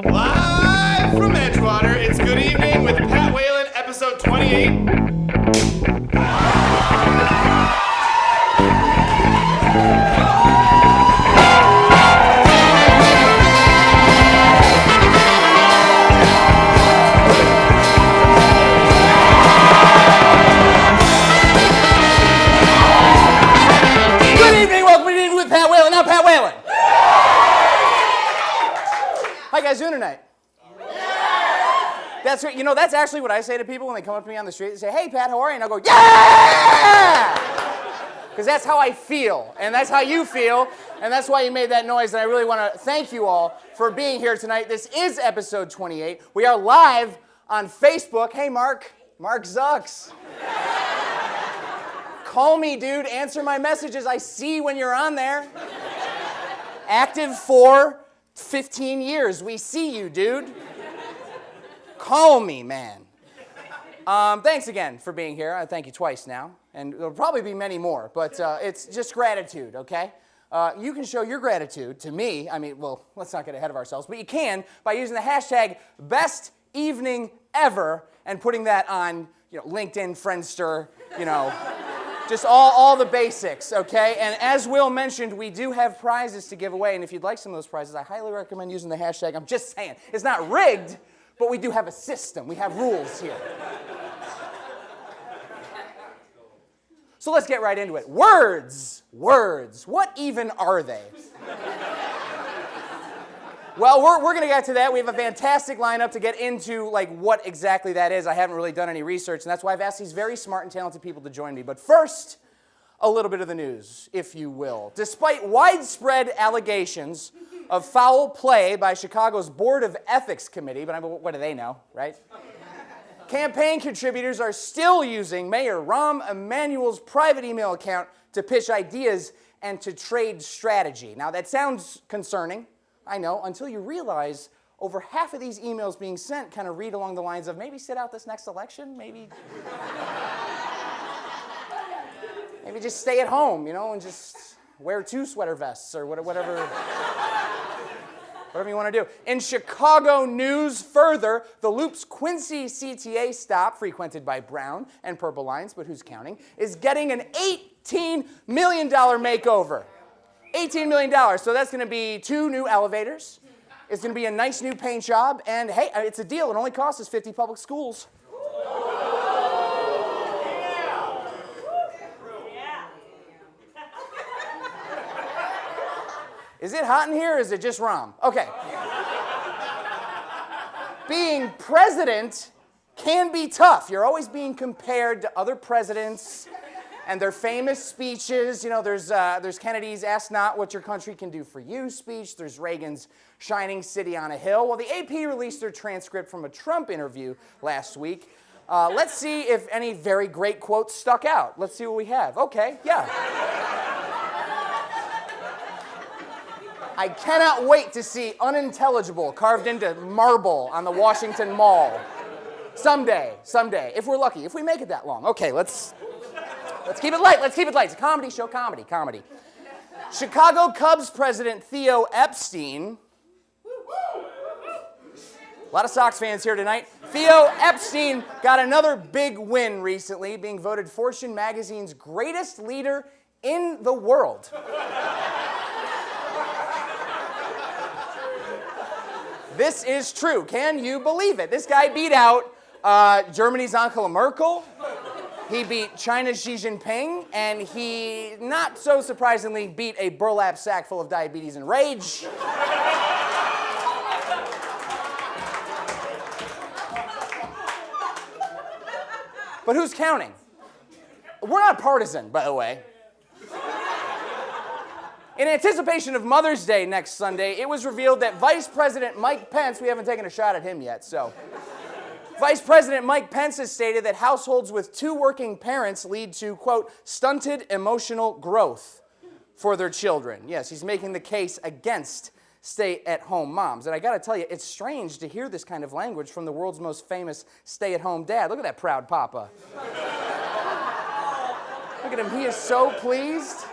Live from Edgewater, it's Good Evening with Pat Whalen, episode 28. Good evening, welcome to Good Evening with Pat Whalen. Now Pat Whalen. How you guys doing tonight? That's right. You know, that's actually what I say to people when they come up to me on the street. They say, "Hey, Pat, how are you?" And I go, "Yeah!" Because that's how I feel, and that's how you feel, and that's why you made that noise. And I really want to thank you all for being here tonight. This is episode 28. We are live on Facebook. Hey, Mark Zucks. Call me, dude. Answer my messages. I see when you're on there. Active for 15 years. We see you, dude. Call me, man. Thanks again for being here. I thank you twice now. And there'll probably be many more, but it's just gratitude, okay? You can show your gratitude to me. I mean, well, let's not get ahead of ourselves, but you can by using the hashtag #BestEveningEver and putting that on, LinkedIn, Friendster, just all the basics, okay? And as Will mentioned, we do have prizes to give away, and if you'd like some of those prizes, I highly recommend using the hashtag. I'm just saying, it's not rigged, but we do have a system. We have rules here. So let's get right into it. Words. What even are they? Well, we're going to get to that. We have a fantastic lineup to get into, what exactly that is. I haven't really done any research, and that's why I've asked these very smart and talented people to join me. But first, a little bit of the news, if you will. Despite widespread allegations of foul play by Chicago's Board of Ethics Committee, but what do they know, right? Campaign contributors are still using Mayor Rahm Emanuel's private email account to pitch ideas and to trade strategy. Now, that sounds concerning. I know, until you realize over half of these emails being sent kind of read along the lines of maybe sit out this next election, maybe just stay at home, and just wear 2 sweater vests or whatever you want to do. In Chicago news further, the Loop's Quincy CTA stop, frequented by Brown and Purple Lines, but who's counting, is getting an $18 million makeover. $18 million, so that's going to be 2 new elevators. It's going to be a nice new paint job, and hey, it's a deal. It only costs us 50 public schools. Is it hot in here, or is it just Rahm? Okay. Being president can be tough. You're always being compared to other presidents and their famous speeches. There's Kennedy's "Ask Not What Your Country Can Do For You" speech. There's Reagan's "Shining City on a Hill." Well, the AP released their transcript from a Trump interview last week. Let's see if any very great quotes stuck out. Let's see what we have. Okay, yeah. I cannot wait to see "unintelligible" carved into marble on the Washington Mall. Someday, if we're lucky, if we make it that long. Okay, Let's keep it light. It's a comedy show, comedy. Chicago Cubs president Theo Epstein. A lot of Sox fans here tonight. Theo Epstein got another big win recently, being voted Fortune magazine's greatest leader in the world. This is true. Can you believe it? This guy beat out Germany's Angela Merkel. He beat China's Xi Jinping, and he, not so surprisingly, beat a burlap sack full of diabetes and rage. But who's counting? We're not partisan, by the way. In anticipation of Mother's Day next Sunday, it was revealed that Vice President Mike Pence, we haven't taken a shot at him yet, so. Vice President Mike Pence has stated that households with 2 working parents lead to, quote, stunted emotional growth for their children. Yes, he's making the case against stay-at-home moms. And I gotta tell you, it's strange to hear this kind of language from the world's most famous stay-at-home dad. Look at that proud papa. Look at him, he is so pleased.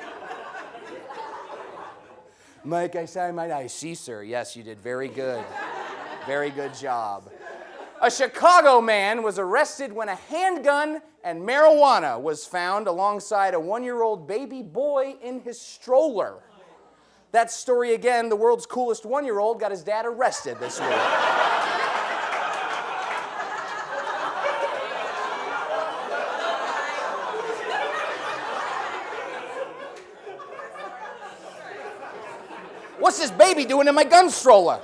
Mike, I see, sir. Yes, you did very good. Very good job. A Chicago man was arrested when a handgun and marijuana was found alongside a 1-year-old baby boy in his stroller. That story again, the world's coolest 1-year-old got his dad arrested this week. What's this baby doing in my gun stroller?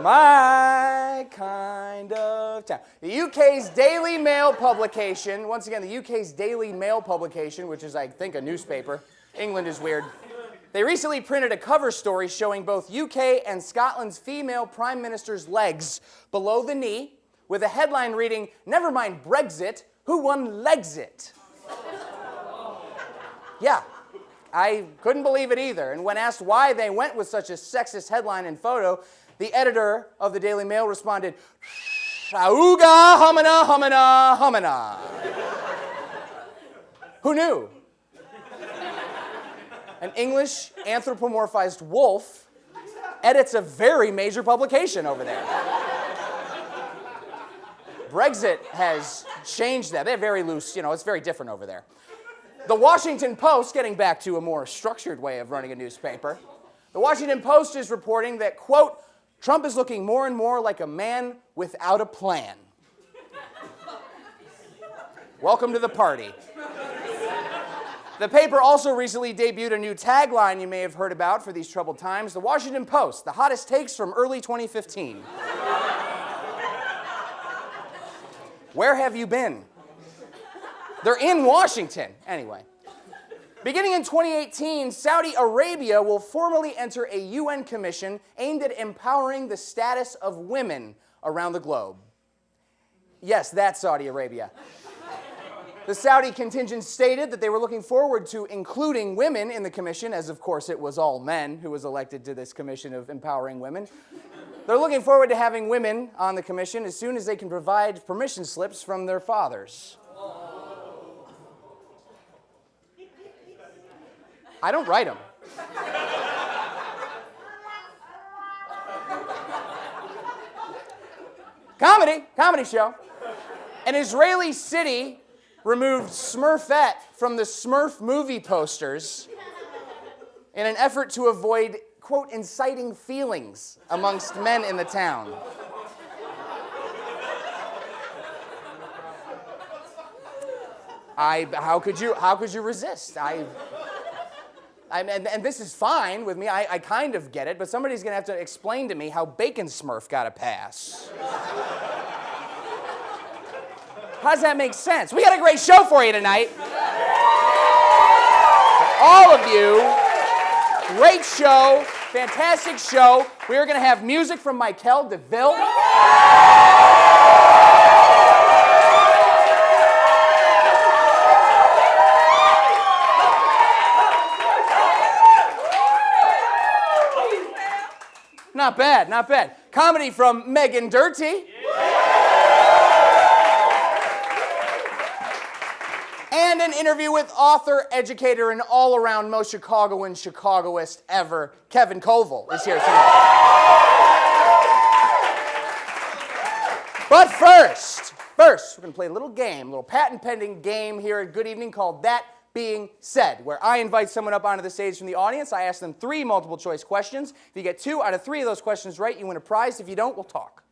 My kind of town. The UK's Daily Mail publication, once again, the UK's Daily Mail publication, which is, I think, a newspaper. England is weird. They recently printed a cover story showing both UK and Scotland's female prime minister's legs below the knee, with a headline reading, "Never mind Brexit, who won Legsit?" Yeah, I couldn't believe it either. And when asked why they went with such a sexist headline and photo, the editor of the Daily Mail responded, "Auga humana humana humana." Who knew? An English anthropomorphized wolf edits a very major publication over there. Brexit has changed that. They're very loose, it's very different over there. The Washington Post, getting back to a more structured way of running a newspaper, the Washington Post is reporting that, quote, "Trump is looking more and more like a man without a plan." Welcome to the party. The paper also recently debuted a new tagline you may have heard about for these troubled times. The Washington Post, the hottest takes from early 2015. Where have you been? They're in Washington. Anyway. Beginning in 2018, Saudi Arabia will formally enter a UN commission aimed at empowering the status of women around the globe. Yes, that's Saudi Arabia. The Saudi contingent stated that they were looking forward to including women in the commission, as of course it was all men who was elected to this commission of empowering women. They're looking forward to having women on the commission as soon as they can provide permission slips from their fathers. I don't write them. Comedy show. An Israeli city removed Smurfette from the Smurf movie posters in an effort to avoid, quote, inciting feelings amongst men in the town. How could you resist? And this is fine with me. I kind of get it, but somebody's going to have to explain to me how Bacon Smurf got a pass. How does that make sense? We got a great show for you tonight. For all of you, great show, fantastic show. We are going to have music from Michael DeVille. Not bad, not bad. Comedy from Megan Dirty. And an interview with author, educator, and all-around most Chicagoan Chicagoist ever, Kevin Koval, is here tonight. But first, we're going to play a little game, a little patent-pending game here at Good Evening called That Being Said, where I invite someone up onto the stage from the audience. I ask them 3 multiple-choice questions. If you get 2 out of 3 of those questions right, you win a prize. If you don't, we'll talk.